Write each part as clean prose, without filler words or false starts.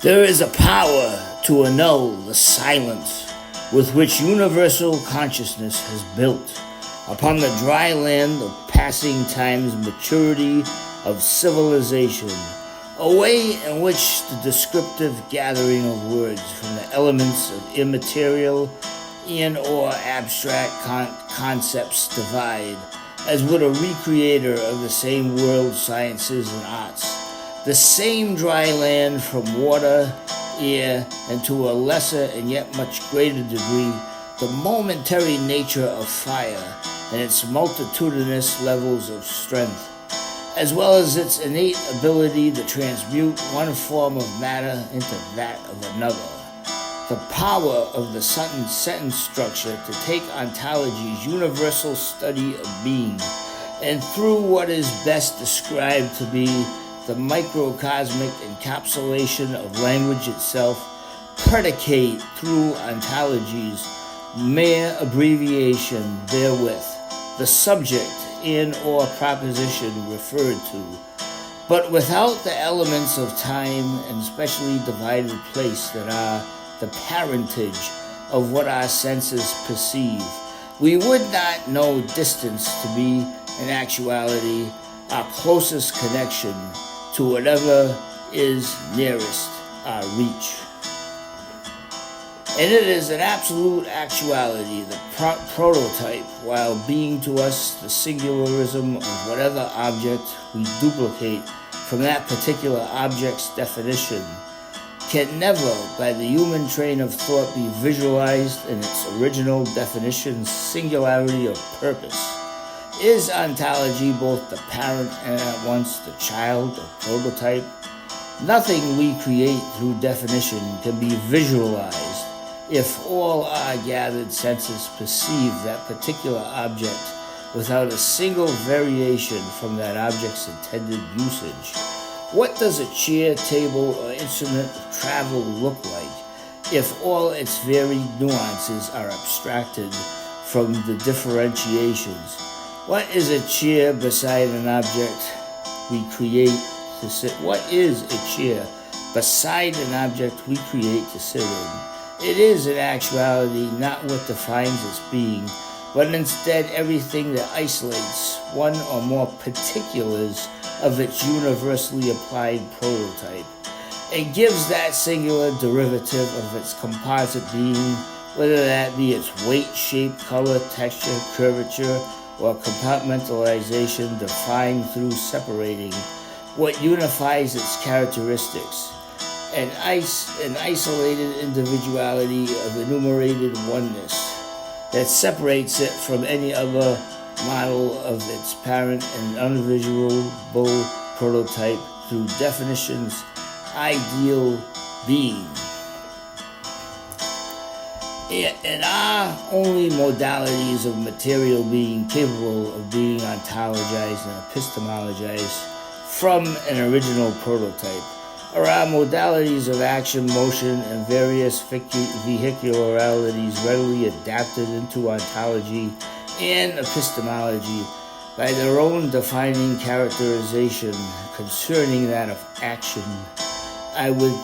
There is a power to annul the silence with which universal consciousness has built upon the dry land of passing time's maturity of civilization, a way in which the descriptive gathering of words from the elements of immaterial and or abstract concepts divide, as would a recreator of the same world sciences and arts, the same dry land from water, air, and to a lesser and yet much greater degree, the momentary nature of fire and its multitudinous levels of strength, as well as its innate ability to transmute one form of matter into that of another. The power of the sentence structure to take ontology's universal study of being, and through what is best described to be the microcosmic encapsulation of language itself, predicate through ontology's mere abbreviation therewith the subject in or proposition referred to, but without the elements of time and specially divided place that are the parentage of what our senses perceive, we would not know distance to be, in actuality, our closest connection to whatever is nearest our reach. And it is an absolute actuality, the prototype, while being to us the singularism of whatever object we duplicate from that particular object's definition, can never, by the human train of thought, be visualized in its original definition's singularity of purpose. Is ontology both the parent and at once the child or prototype? Nothing we create through definition can be visualized if all our gathered senses perceive that particular object without a single variation from that object's intended usage. What does a chair, table, or instrument of travel look like if all its varied nuances are abstracted from the differentiations? What is a chair beside an object we create to sit? What is a chair beside an object we create to sit in? It is in actuality not what defines its being, but instead everything that isolates one or more particulars of its universally applied prototype, and gives that singular derivative of its composite being, whether that be its weight, shape, color, texture, curvature, or compartmentalization, defined through separating what unifies its characteristics, an isolated individuality of enumerated oneness that separates it from any other model of its parent and unvisualable prototype through definition's ideal being. And are only modalities of material being capable of being ontologized and epistemologized from an original prototype, or are modalities of action, motion, and various vehicularities readily adapted into ontology and epistemology by their own defining characterization concerning that of action. I would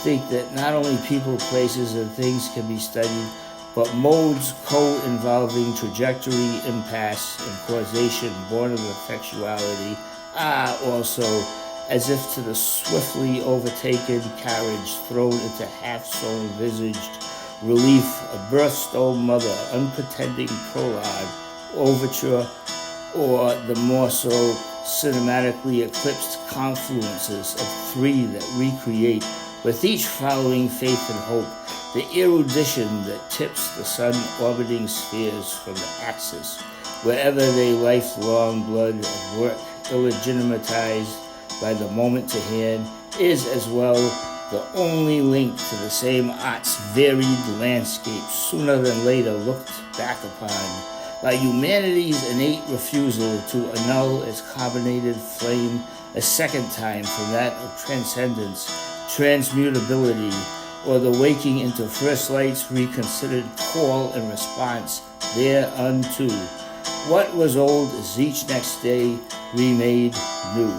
think that not only people, places, and things can be studied, but modes co-involving trajectory, impasse, and causation born of effectuality are also, as if to the swiftly overtaken carriage thrown into half-sown visaged relief, a birthstone mother, unpretending prologue, overture, or the more so cinematically eclipsed confluences of three that recreate, with each following faith and hope, the erudition that tips the sun-orbiting spheres from the axis, wherever they lifelong blood of work, illegitimatized by the moment to hand, is as well the only link to the same art's varied landscape, sooner than later looked back upon by humanity's innate refusal to annul its carbonated flame a second time from that of transcendence, transmutability, or the waking into first light's reconsidered call and response thereunto. What was old is each next day remade new.